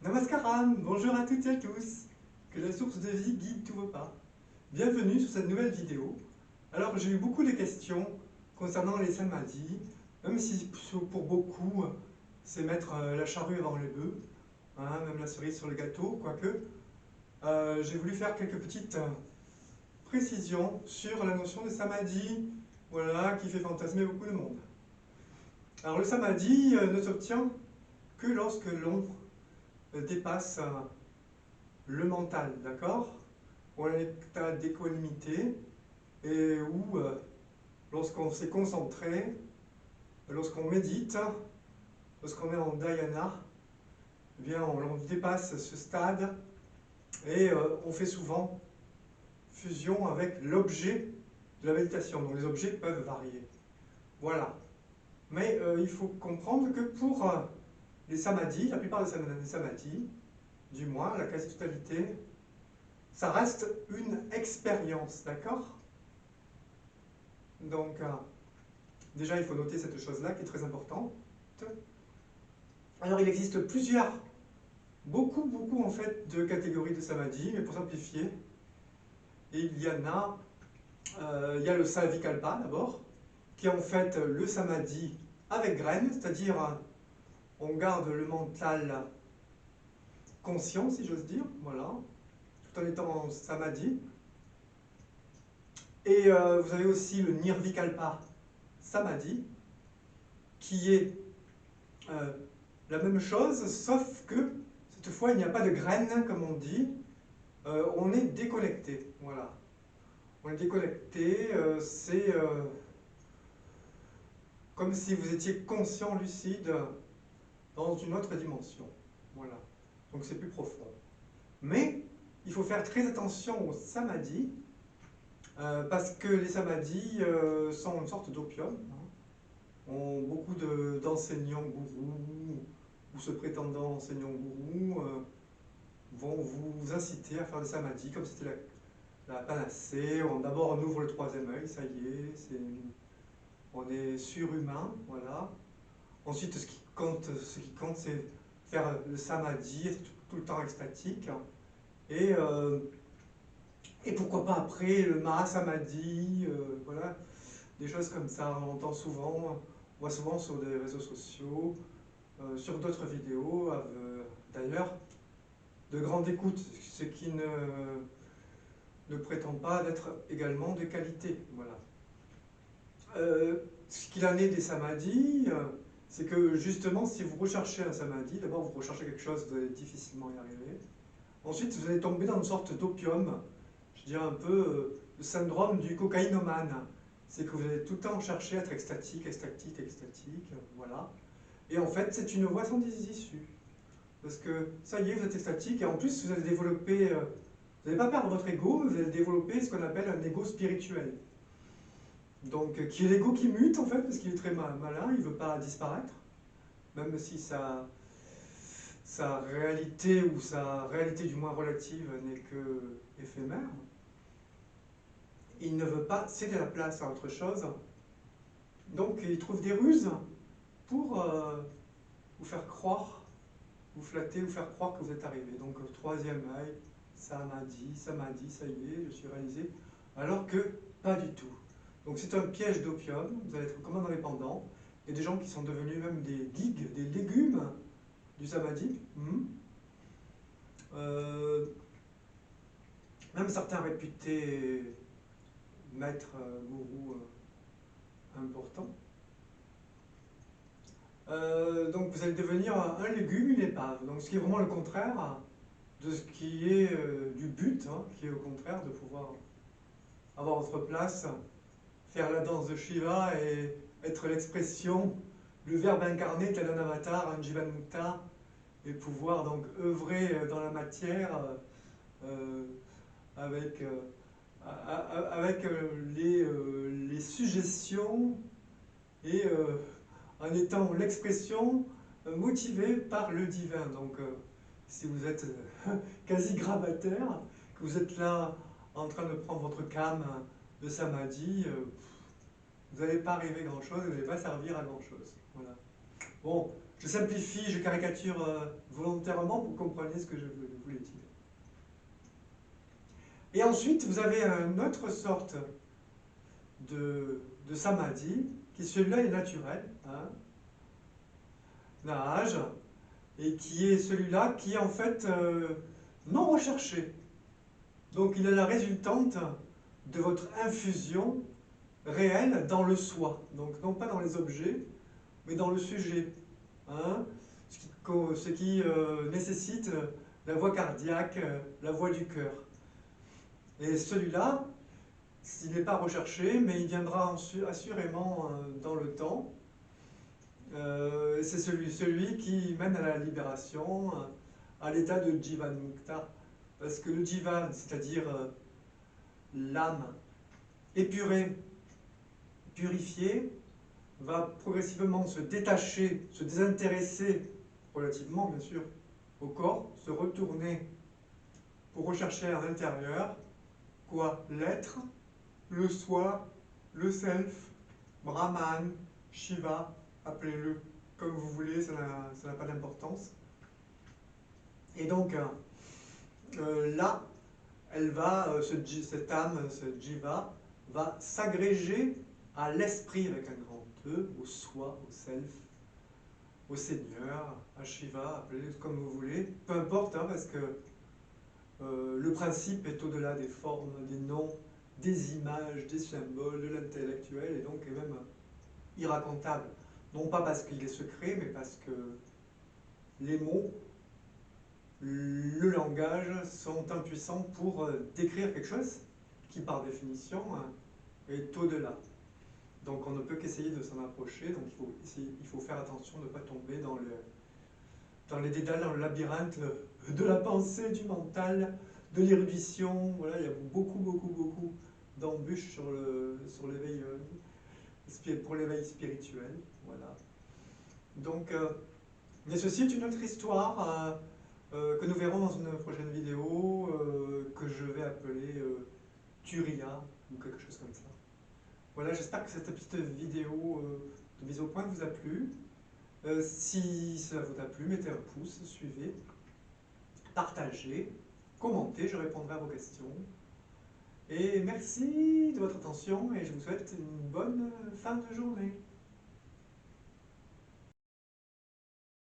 Namaskaram, bonjour à toutes et à tous. Que la source de vie guide tous vos pas. Bienvenue sur cette nouvelle vidéo. Alors j'ai eu beaucoup de questions concernant les samadhis, même si pour beaucoup c'est mettre la charrue avant les bœufs, hein, même la cerise sur le gâteau, quoique. J'ai voulu faire quelques petites précisions sur la notion de samadhi, voilà, qui fait fantasmer beaucoup de monde. Alors le samadhi ne s'obtient que lorsque l'on dépasse le mental, d'accord? On est en état d'équanimité et où, lorsqu'on s'est concentré, lorsqu'on médite, lorsqu'on est en dhyana, eh bien on dépasse ce stade et on fait souvent fusion avec l'objet de la méditation. Donc les objets peuvent varier. Voilà. Mais il faut comprendre que pour les samadhis, la plupart des samadhis, du moins la quasi-totalité, ça reste une expérience, d'accord? Donc, déjà, il faut noter cette chose-là qui est très importante. Alors, il existe beaucoup en fait, de catégories de samadhi, mais pour simplifier, il y en a, il y a le savikalpa d'abord, qui est en fait le samadhi avec graine, c'est-à-dire on garde le mental conscient, si j'ose dire, voilà, tout en étant en samadhi. Et vous avez aussi le nirvikalpa samadhi, qui est la même chose, sauf que cette fois il n'y a pas de graines, comme on dit, on est déconnecté, voilà. On est déconnecté, c'est comme si vous étiez conscient, lucide, dans une autre dimension, voilà. Donc c'est plus profond. Mais il faut faire très attention aux samadhis, parce que les samadhis sont une sorte d'opium, hein, ont beaucoup d'enseignants gourous ou se prétendant enseignants gourous vont vous inciter à faire des samadhis comme si c'était la panacée. D'abord on ouvre le troisième œil, ça y est, on est surhumain, voilà. Ensuite ce qui compte c'est faire le samadhi, être tout le temps extatique. Et pourquoi pas après le Mahasamadhi, voilà, des choses comme ça, on entend souvent, on voit souvent sur des réseaux sociaux, sur d'autres vidéos, d'ailleurs, de grande écoute, ce qui ne prétend pas d'être également de qualité, voilà. Ce qu'il en est des samadhis, c'est que justement, si vous recherchez un samadhi, d'abord vous recherchez quelque chose, vous allez difficilement y arriver. Ensuite, vous allez tomber dans une sorte d'opium, je dirais un peu le syndrome du cocaïnomane. C'est que vous allez tout le temps chercher à être extatique, voilà. Et en fait, c'est une voie sans issue. Parce que ça y est, vous êtes extatique, et en plus, vous allez développer, vous n'allez pas perdre votre ego, mais vous allez développer ce qu'on appelle un ego spirituel. Donc, qui est l'ego qui mute, en fait, parce qu'il est très malin, il ne veut pas disparaître, même si sa réalité, ou sa réalité du moins relative, n'est que éphémère. Il ne veut pas céder la place à autre chose. Donc il trouve des ruses pour vous faire croire, vous flatter, vous faire croire que vous êtes arrivé. Donc troisième œil, samadhi, ça y est, je suis réalisé. Alors que pas du tout. Donc c'est un piège d'opium, vous allez être comme un indépendant. Il y a des gens qui sont devenus même des guigues, des légumes du samadhi. Même certains réputés maîtres, gourous importants. Donc vous allez devenir un légume, une épave. Donc ce qui est vraiment le contraire de ce qui est du but, hein, qui est au contraire de pouvoir avoir votre place, faire la danse de Shiva et être l'expression, le verbe incarné tel un avatar, un Jivanmukta, et pouvoir donc œuvrer dans la matière avec les suggestions et en étant l'expression motivée par le divin. Donc si vous êtes quasi grabataire, que vous êtes là en train de prendre votre cam de samadhi, vous n'allez pas arriver grand-chose, vous n'allez pas servir à grand-chose. Voilà. Bon, Je simplifie, je caricature volontairement pour que vous compreniez ce que je voulais dire. Et ensuite, vous avez une autre sorte de samadhi, qui celui-là est naturel, hein, nage, et qui est celui-là qui est en fait non recherché. Donc il est la résultante de votre infusion réelle dans le soi. Donc non pas dans les objets, mais dans le sujet. Hein, ce qui nécessite la voie cardiaque, la voie du cœur. Et celui-là, il n'est pas recherché, mais il viendra assurément dans le temps. C'est celui qui mène à la libération, à l'état de Jivan Mukta. Parce que le Jivan, c'est-à-dire l'âme épurée, purifiée, va progressivement se détacher, se désintéresser, relativement bien sûr, au corps, se retourner pour rechercher à l'intérieur, quoi? L'être, le soi, le self, Brahman, Shiva, appelez-le comme vous voulez, ça n'a pas d'importance. Et donc, là, elle va, cette âme, ce jiva, va s'agréger à l'esprit avec un grand E, au soi, au self, au Seigneur, à Shiva, appelez-le comme vous voulez, peu importe, hein, parce que le principe est au-delà des formes, des noms, des images, des symboles, de l'intellectuel, et donc est même irracontable. Non pas parce qu'il est secret, mais parce que les mots, le langage sont impuissants pour décrire quelque chose qui, par définition, est au-delà. Donc on ne peut qu'essayer de s'en approcher, donc il faut faire attention de ne pas tomber dans les dédales, dans le labyrinthe de la pensée, du mental, de l'érudition. Voilà, il y a beaucoup d'embûches sur l'éveil, pour l'éveil spirituel. Voilà. Donc, mais ceci est une autre histoire que nous verrons dans une prochaine vidéo, que je vais appeler Turiya, ou quelque chose comme ça. Voilà, j'espère que cette petite vidéo de mise au point vous a plu. Si cela vous a plu, mettez un pouce, suivez, partagez, commentez, je répondrai à vos questions. Et merci de votre attention et je vous souhaite une bonne fin de journée.